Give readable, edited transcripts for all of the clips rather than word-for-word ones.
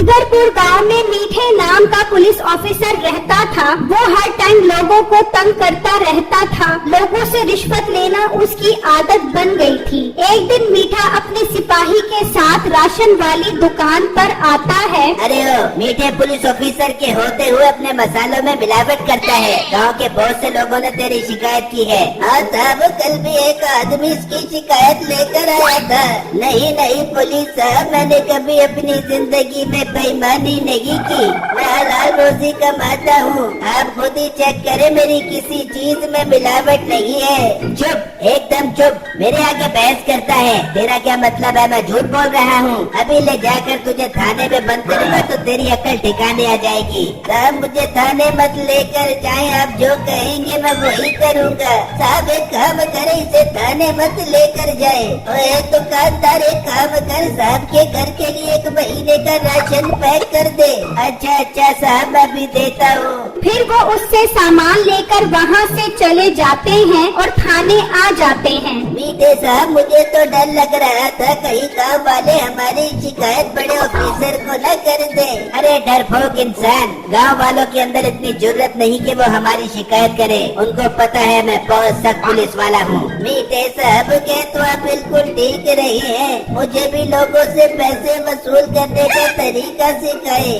सुंदरपुर गांव में मीठे नाम का पुलिस ऑफिसर रहता था। वो हर टाइम लोगों को तंग करता रहता था। लोगों से रिश्वत लेना उसकी आदत बन गई थी। एक दिन मीठा अपने सिपाही के साथ राशन वाली दुकान पर आता है। अरे ओ, मीठे पुलिस ऑफिसर के होते हुए अपने मसालों में मिलावट करता है। गांव के बहुत से लोगों ने तेरी शिकायत की है। हाँ साहब, कल भी एक आदमी इसकी शिकायत लेकर आया था। नहीं नहीं पुलिस साहब, मैंने कभी अपनी जिंदगी में बेईमानी नहीं की। मैं हलाल रोजी कमाता हूँ। आप खुद ही चेक करें, मेरी किसी चीज में मिलावट नहीं है। चुप, एकदम चुप। मेरे आगे बहस करता है। तेरा क्या मतलब है मैं झूठ बोल रहा हूँ? अभी ले जाकर तुझे थाने में बंद करूँगा तो तेरी अकल ठिकाने आ जाएगी। साहब मुझे थाने मत लेकर जाए, आप जो कहेंगे मैं वही करूँगा। साहब एक काम करे, इसे थाने मत लेकर जाए। ओए दुकानदार एक काम कर, साहब के घर के लिए 1 महीने का राशन पैक कर दे। अच्छा अच्छा साहब, मैं भी देता हूँ। फिर वो उससे सामान लेकर वहाँ से चले जाते हैं और थाने आ जाते हैं। मीठे साहब, मुझे तो डर लग रहा था कहीं गाँव वाले हमारी शिकायत बड़े ऑफिसर को न कर दे। अरे डरपोक इंसान, गाँव वालों के अंदर इतनी जुर्रत नहीं कि वो हमारी शिकायत करे। उनको पता है मैं बहुत सख्त पुलिस वाला हूँ। मीठे साहब के तो आप बिल्कुल ठीक रहे हैं। मुझे भी लोगों से पैसे वसूल करने का तरीका सिखाए।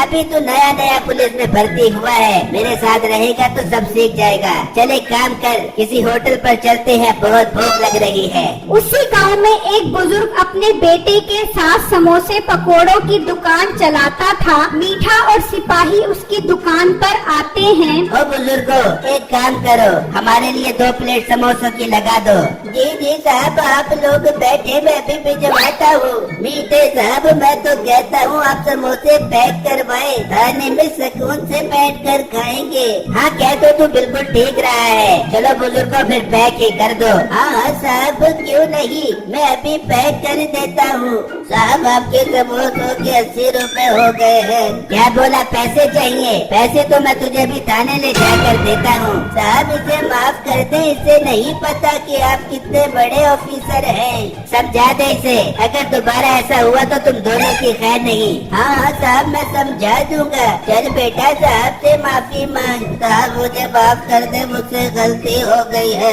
अभी तो नया नया पुलिस में भर्ती हुआ है, मेरे साथ रहेगा तो सब सीख जाएगा। चल एक काम कर, किसी होटल पर चलते हैं, बहुत भूख लग रही है। उसी गांव में एक बुजुर्ग अपने बेटे के साथ समोसे पकोड़ों की दुकान चलाता था। मीठा और सिपाही उसकी दुकान पर आते हैं। ओ बुजुर्गो, एक काम करो, हमारे लिए 2 प्लेट समोसों की लगा दो। जी जी साहब, आप लोग बैठे, मैं अभी भिजवाता हूँ। मीठे साहब, मैं तो कहता हूँ आप समोसे पैक करवाए, थाने में सुकून से बैठ कर खाएंगे। हाँ कह दो तो बिल्कुल ठीक रहा है। चलो बुजुर्गो फिर पैक ही कर दो। हाँ साहब क्यों नहीं, मैं अभी पैक कर देता हूँ। साहब आपके समोसों के 80 रुपए हो गए हैं। क्या बोला, पैसे चाहिए? पैसे तो मैं तुझे भी थाने ले जाकर देता हूँ। साहब इसे माफ कर दे, इसे नहीं पता कि आप कितने बड़े ऑफिसर हैं। समझा दे इसे, अगर दोबारा ऐसा हुआ तो तुम दोनों की खैर नहीं। हाँ साहब मैं समझा दूंगा। चल बेटा साहब से माफी मांग। साहब मुझे माफ कर दे, मुझसे गलती हो गई है।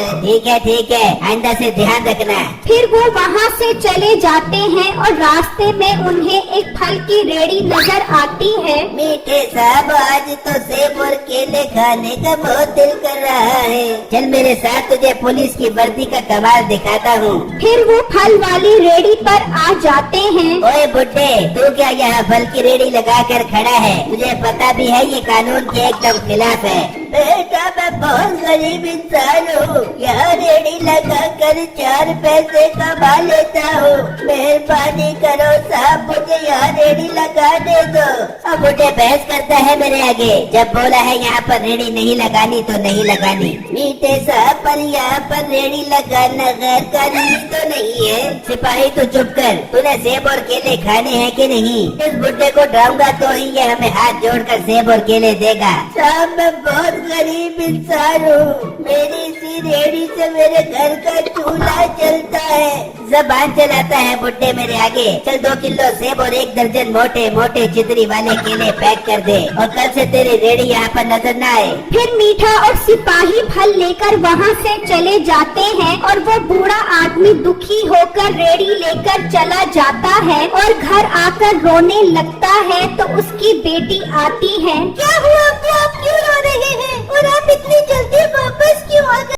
ठीक है, आइंदा से ध्यान रखना। फिर वो वहाँ से चले जाते हैं और रास्ते में उन्हें एक फल की रेड़ी नजर आती है। मीठे साहब आज तो सेब और केले खाने का बहुत दिल कर रहा है। चल मेरे साथ, तुझे पुलिस की वर्दी का कमाल दिखाता हूँ। फिर वो फल वाली रेड़ी पर आ जाते हैं। ओए बुड्ढे, तू क्या यहाँ फल की रेड़ी लगा कर खड़ा है? तुझे पता भी है ये कानून के एकदम खिलाफ है। बेटा मैं बहुत गरीब इंसान हूँ, यहाँ रेड़ी लगा कर 4 पैसे कमा लेता हूँ। मेहरबानी करो साहब, मुझे यहाँ रेड़ी लगा दे दो। अब बुड्ढे बहस करता है मेरे आगे। जब बोला है यहाँ पर रेड़ी नहीं लगानी तो नहीं लगानी। मीठे साहब पर यहाँ पर रेड़ी लगाना गैर कानूनी तो नहीं है। सिपाही तो चुप कर, तूने सेब और केले खाने हैं कि नहीं? इस बुड्ढे को डराऊंगा तो ही ये हमें हाथ जोड़कर सेब और केले देगा। साहब मैं बहुत गरीब इंसान हूँ, मेरी इसी रेड़ी से मेरे घर का चूल्हा चलता है। जबान चलाता है बुड्ढे मेरे आगे। चल 2 किलो सेब और 1 दर्जन मोटे मोटे चितरी वाले केले पैक कर दे, और कल से तेरी रेड़ी यहाँ पर नजर न आए। फिर मीठा और सिपाही फल लेकर वहाँ से चले जाते हैं और वो बूढ़ा आदमी दुखी होकर रेड़ी लेकर चला जाता है और घर आकर रोने लगता है। तो उसकी बेटी आती है। क्या हुआ आप क्यों रो रहे हैं और आप इतनी जल्दी वापस क्यों आ गए?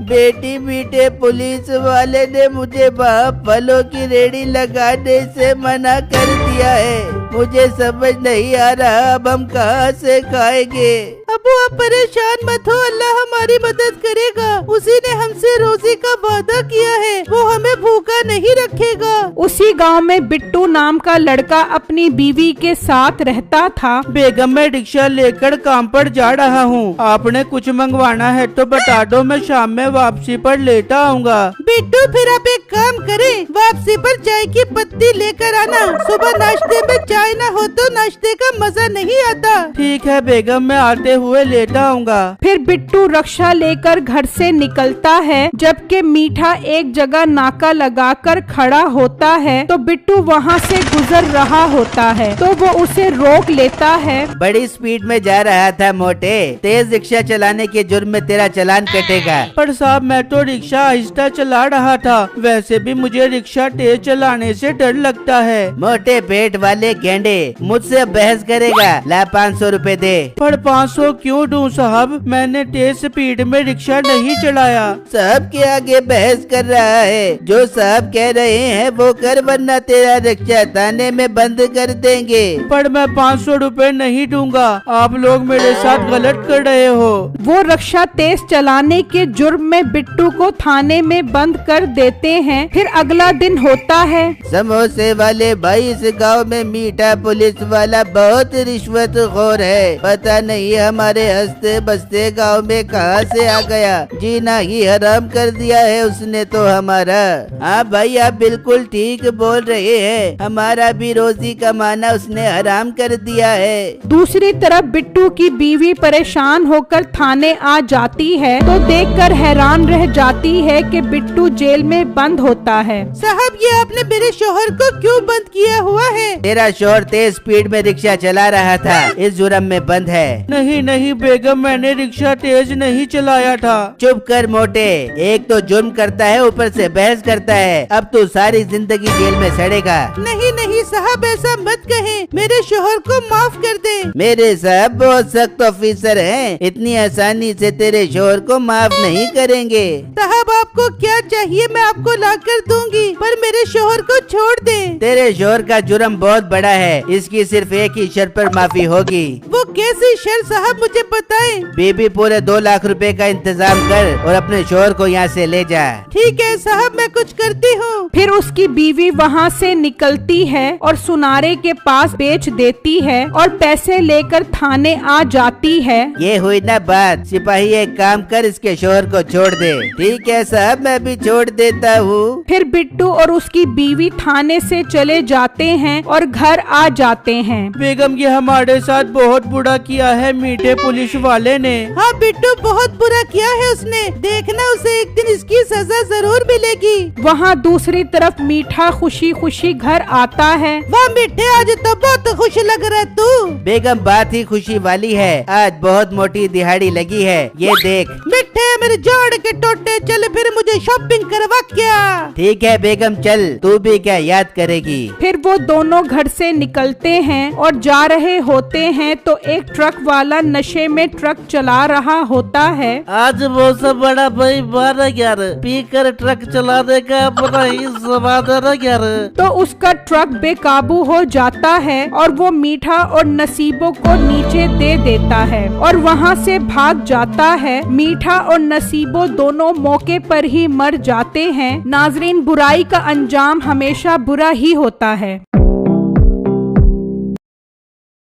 बेटी, मीठे पुलिस वाले ने मुझे फलों की रेड़ी लगाने से मना कर दिया है। मुझे समझ नहीं आ रहा अब हम कहाँ से खाएंगे। अबू आप परेशान मत हो, अल्लाह हमारी मदद करेगा। उसी ने हमसे रोजी का वादा किया है, वो हमें भूखा नहीं रखेगा। उसी गांव में बिट्टू नाम का लड़का अपनी बीवी के साथ रहता था। बेगम मैं रिक्शा लेकर काम पर जा रहा हूँ, आपने कुछ मंगवाना है तो बता दो, मैं शाम में वापसी पर लेता आऊँगा। बिट्टू फिर आप एक काम करें, वापसी पर चाय की पत्ती लेकर आना। सुबह नाश्ते में चाय न हो तो नाश्ते का मजा नहीं आता। ठीक है बेगम, मैं आते हुए लेटा आऊंगा। फिर बिट्टू रक्षा लेकर घर से निकलता है, जबकि मीठा एक जगह नाका लगाकर खड़ा होता है तो बिट्टू वहाँ से गुजर रहा होता है तो वो उसे रोक लेता है। बड़ी स्पीड में जा रहा था मोटे, तेज रिक्शा चलाने के जुर्म में तेरा चालान कटेगा। पर साहब मैं तो रिक्शा आहिस्ता चला रहा था, वैसे भी मुझे रिक्शा तेज चलाने से डर लगता है। मोटे पेट वाले गेंडे, मुझसे बहस करेगा? ला 500 रुपए दे। पर 500 क्यों दूं साहब, मैंने तेज स्पीड में रिक्शा नहीं चलाया। साहब के आगे बहस कर रहा है, जो साहब कह रहे हैं वो कर, वरना तेरा रिक्शा थाने में बंद कर देंगे। पर मैं 500 रुपए नहीं दूंगा, आप लोग मेरे साथ गलत कर रहे हो। वो रिक्शा तेज चलाने के जुर्म में बिट्टू को थाने में बंद कर देते हैं। फिर अगला दिन होता है। समोसे वाले भाई, इस गांव में मीठा पुलिस वाला बहुत रिश्वतखोर है। पता नहीं हमारे हंसते बसते गांव में कहां से आ गया, जीना ही हराम कर दिया है उसने तो हमारा। हाँ भाई आप बिल्कुल ठीक बोल रहे हैं, हमारा भी रोजी कमाना उसने हराम कर दिया है। दूसरी तरफ बिट्टू की बीवी परेशान होकर थाने आ जाती है तो देखकर हैरान रह जाती है कि बिट्टू जेल में बंद होता है। साहब ये आपने मेरे शोहर को क्यों बंद किया हुआ है? तेरा शोहर तेज स्पीड में रिक्शा चला रहा था, इस जुर्म में बंद है। नहीं नहीं बेगम, मैंने रिक्शा तेज नहीं चलाया था। चुप कर मोटे, एक तो जुर्म करता है ऊपर से बहस करता है, अब तू सारी जिंदगी जेल में सड़ेगा। नहीं नहीं साहब ऐसा मत कहें, मेरे शोहर को माफ कर दे। मेरे साहब बहुत सख्त ऑफिसर हैं, इतनी आसानी से तेरे शोहर को माफ नहीं करेंगे। साहब आपको क्या चाहिए मैं आपको ला कर दूंगी, पर मेरे शोहर को छोड़ दे। तेरे शोहर का जुर्म बहुत बड़ा है, इसकी सिर्फ एक ही शर्त पर माफी होगी। वो कैसी शर्त साहब मुझे बताएं। बीबी पूरे 2 लाख रुपए का इंतजाम कर और अपने शोहर को यहाँ से ले जा। ठीक है साहब मैं कुछ करती हूँ। फिर उसकी बीवी वहाँ से निकलती है और सुनारे के पास बेच देती है और पैसे लेकर थाने आ जाती है। ये हुई ना बात, सिपाही एक काम कर, इसके शोहर को छोड़ दे। ठीक है साहब मैं भी छोड़ देता हूँ। फिर बिट्टू और उसकी बीवी थाने से चले जाते हैं और घर आ जाते हैं। बेगम ये हमारे साथ बहुत बुरा किया है मीठे पुलिस वाले ने। हाँ बिट्टू बहुत बुरा किया है उसने, देखना उसे एक दिन इसकी सजा जरूर मिलेगी। वहाँ दूसरी तरफ मीठा खुशी खुशी घर आता है। वाह मीठे आज तो बहुत खुश लग रहा है तू। बेगम बात ही खुशी वाली है, आज बहुत मोटी दिहाड़ी लगी है, ये देख। मिठे मेरे जोड़ के टोटे, चल फिर मुझे शॉपिंग करवा क्या। ठीक है बेगम चल, तू भी क्या याद करेगी। फिर वो दोनों घर से निकलते हैं और जा रहे होते हैं तो एक ट्रक वाला नशे में ट्रक चला रहा होता है। आज वो सब बड़ा भाई 12-11 पी कर ट्रक चलाने का बड़ा ही स्वाद है यार। तो उसका ट्रक बेकाबू हो जाता है और वो मीठा और नसीबों को नीचे दे देता है और वहाँ से भाग जाता है। मीठा और नसीबों दोनों मौके पर ही मर जाते हैं। नाजरीन बुराई का अंजाम हमेशा बुरा ही होता है।